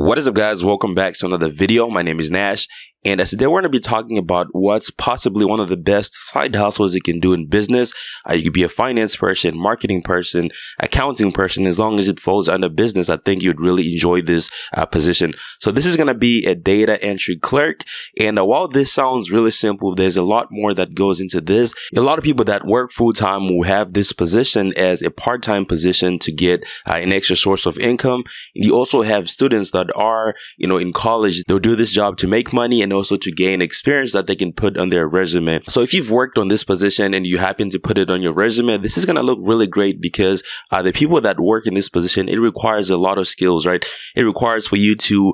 What is up, guys? Welcome back to another video. My name is Nash, and today we're going to be talking about what's possibly one of the best side hustles you can do in business. You could be a finance person, marketing person, accounting person. As long as it falls under business, I think you'd really enjoy this position. So this is going to be a data entry clerk, and while this sounds really simple, there's a lot more that goes into this. A lot of people that work full-time will have this position as a part-time position to get an extra source of income. And you also have students that are, in college. They'll do this job to make money and also to gain experience that they can put on their resume. So if you've worked on this position and you happen to put it on your resume, this is going to look really great because the people that work in this position, it requires a lot of skills, right? It requires for you to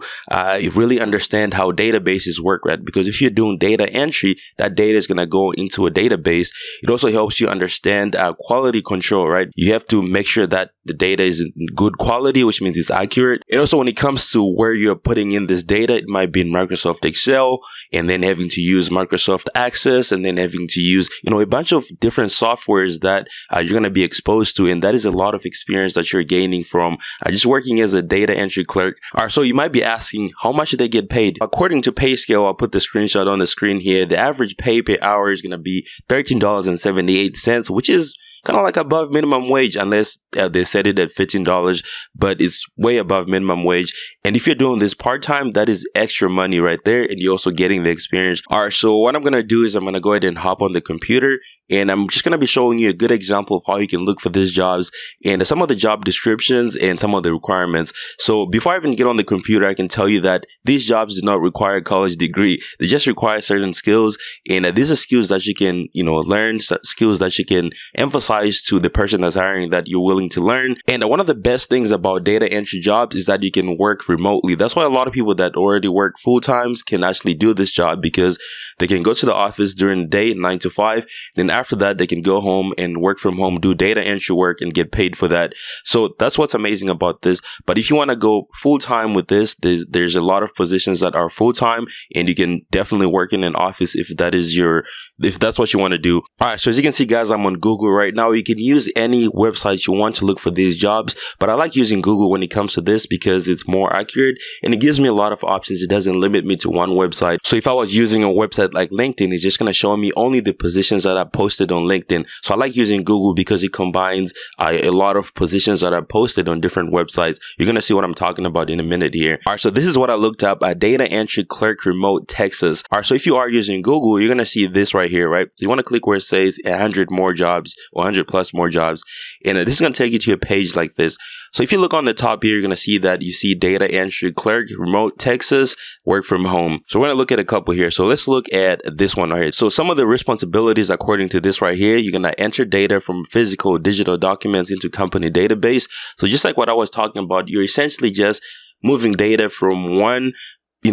really understand how databases work, right? Because if you're doing data entry, that data is going to go into a database. It also helps you understand quality control, right? You have to make sure that the data is in good quality, which means it's accurate. And also when it comes to where you're putting in this data, it might be in Microsoft Excel, and then having to use Microsoft Access, and then having to use, a bunch of different softwares that you're going to be exposed to. And that is a lot of experience that you're gaining from just working as a data entry clerk. All right, so you might be asking, how much do they get paid? According to PayScale, I'll put the screenshot on the screen here. The average pay per hour is going to be $13.78, which is kind of like above minimum wage, unless they set it at $15, but it's way above minimum wage. And if you're doing this part-time, that is extra money right there, and you're also getting the experience. All right, so what I'm going to do is I'm going to go ahead and hop on the computer, and I'm just going to be showing you a good example of how you can look for these jobs and some of the job descriptions and some of the requirements. So before I even get on the computer, I can tell you that these jobs do not require a college degree. They just require certain skills, and these are skills that you can, learn, skills that you can emphasize to the person that's hiring that you're willing to learn. And one of the best things about data entry jobs is that you can work remotely. That's why a lot of people that already work full-time can actually do this job, because they can go to the office during the day, 9 to 5. Then after that, they can go home and work from home, do data entry work, and get paid for that. So that's what's amazing about this. But if you want to go full-time with this, there's a lot of positions that are full-time, and you can definitely work in an office if that's what you want to do. All right, so as you can see, guys, I'm on Google right now. You can use any website you want to look for these jobs, but I like using Google when it comes to this because it's more accurate and it gives me a lot of options. It doesn't limit me to one website. So if I was using a website like LinkedIn, it's just going to show me only the positions that I posted on LinkedIn. So I like using Google because it combines a lot of positions that I posted on different websites. You're going to see what I'm talking about in a minute here. All right, so this is what I looked up: data entry clerk, remote, Texas. All right, so if you are using Google, you're going to see this right here, right? So you want to click where it says 100 more jobs or 100 plus more jobs. And this is going to take you to a page like this. So if you look on the top here, you're going to see that you see data entry clerk, remote, Texas, work from home. So we're going to look at a couple here. So let's look at this one right here. So some of the responsibilities according to this right here, you're going to enter data from physical, digital documents into company database. So just like what I was talking about, you're essentially just moving data from one,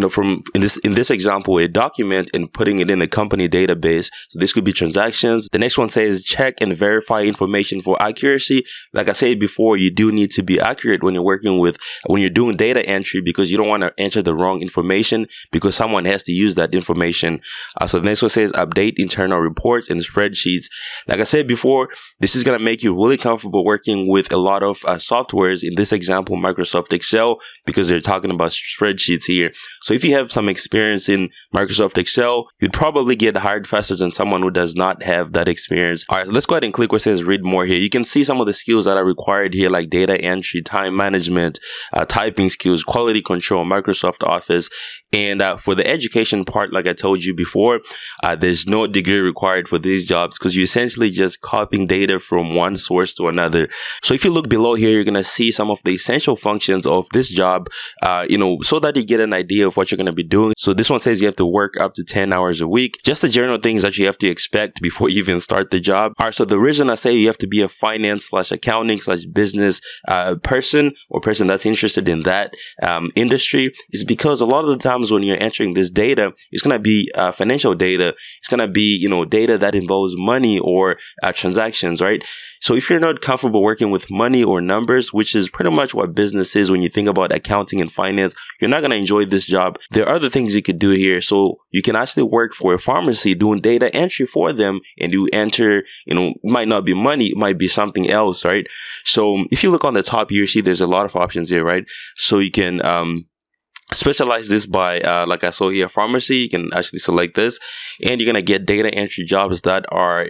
from in this example, a document, and putting it in a company database. So this could be transactions. The next one says check and verify information for accuracy. Like I said before, you do need to be accurate when you're doing data entry, because you don't want to enter the wrong information because someone has to use that information. So the next one says update internal reports and spreadsheets. Like I said before, this is going to make you really comfortable working with a lot of softwares. In this example, Microsoft Excel, because they're talking about spreadsheets here. So if you have some experience in Microsoft Excel, you'd probably get hired faster than someone who does not have that experience. All right, let's go ahead and click where it says read more here. You can see some of the skills that are required here, like data entry, time management, typing skills, quality control, Microsoft Office. And for the education part, like I told you before, there's no degree required for these jobs because you're essentially just copying data from one source to another. So if you look below here, you're going to see some of the essential functions of this job, so that you get an idea of what you're going to be doing. So this one says you have to work up to 10 hours a week. Just the general things that you have to expect before you even start the job. All right, so the reason I say you have to be a finance/accounting/business person, or person that's interested in that industry, is because a lot of the times when you're entering this data, it's going to be financial data. It's going to be, data that involves money or transactions, right? So if you're not comfortable working with money or numbers, which is pretty much what business is when you think about accounting and finance, you're not going to enjoy this job. There are other things you could do here. So you can actually work for a pharmacy doing data entry for them, and you enter, it might not be money, it might be something else, right? So if you look on the top here, you see there's a lot of options here, right? So you can specialize this by, like I saw here, pharmacy. You can actually select this, and you're going to get data entry jobs that are,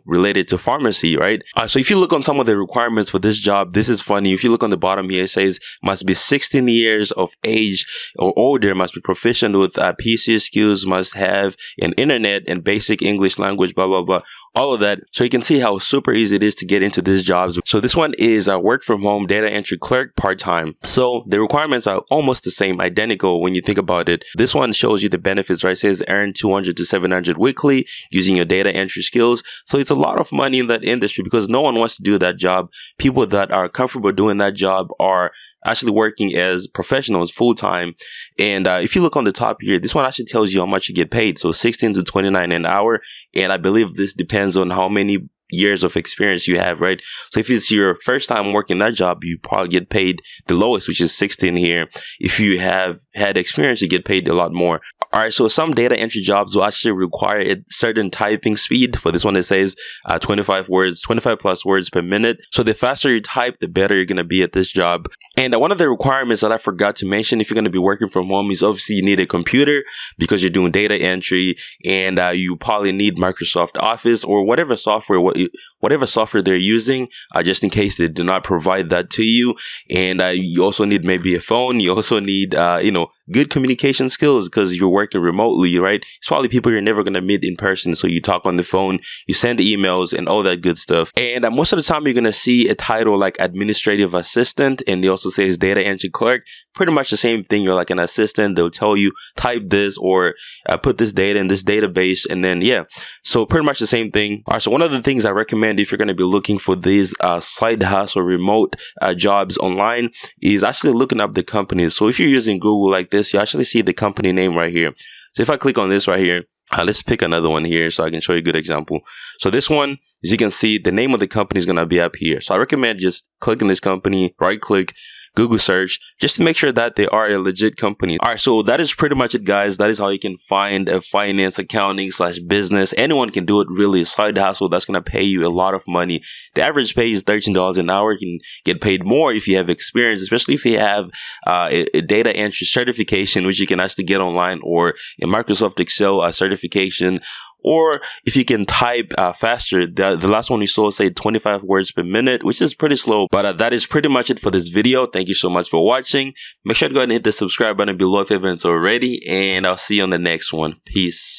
related to pharmacy, right? So if you look on some of the requirements for this job, this is funny. If you look on the bottom here, it says must be 16 years of age or older, must be proficient with PC skills, must have an internet and basic English language, blah, blah, blah. All of that. So you can see how super easy it is to get into these jobs. So this one is a work from home data entry clerk part-time. So the requirements are almost the same, identical when you think about it. This one shows you the benefits, right? It says earn 200 to 700 weekly using your data entry skills. So it's a lot of money in that industry because no one wants to do that job. People that are comfortable doing that job are actually working as professionals full-time. And if you look on the top here, this one actually tells you how much you get paid. So 16 to 29 an hour. And I believe this depends on how many years of experience you have, right? So if it's your first time working that job, you probably get paid the lowest, which is 16 here. If you have had experience, you get paid a lot more. All right, so some data entry jobs will actually require a certain typing speed. For this one, it says 25 plus words per minute. So the faster you type, the better you're going to be at this job. And one of the requirements that I forgot to mention, if you're going to be working from home, is obviously you need a computer because you're doing data entry, and you probably need Microsoft Office or whatever software they're using, just in case they do not provide that to you. And you also need maybe a phone. You also need, good communication skills because you're working remotely, right? It's probably people you're never going to meet in person. So you talk on the phone, you send emails and all that good stuff. And most of the time you're going to see a title like administrative assistant, and they also says data entry clerk. Pretty much the same thing. You're like an assistant. They'll tell you type this or put this data in this database, and then so pretty much the same thing. All right, so one of the things I recommend if you're going to be looking for these side hustle remote jobs online is actually looking up the companies. So if you're using Google like this, you actually see the company name right here. So if I click on this right here, let's pick another one here so I can show you a good example. So this one, as you can see, the name of the company is going to be up here. So I recommend just clicking this company, right click, Google search, just to make sure that they are a legit company. All right, so that is pretty much it, guys. That is how you can find a finance, accounting / business. Anyone can do it, really. Side hustle that's going to pay you a lot of money. The average pay is $13 an hour. You can get paid more if you have experience, especially if you have a data entry certification, which you can actually get online, or a Microsoft Excel certification. Or if you can type faster, the last one we saw said 25 words per minute, which is pretty slow. But that is pretty much it for this video. Thank you so much for watching. Make sure to go ahead and hit the subscribe button below if you haven't already. And I'll see you on the next one. Peace.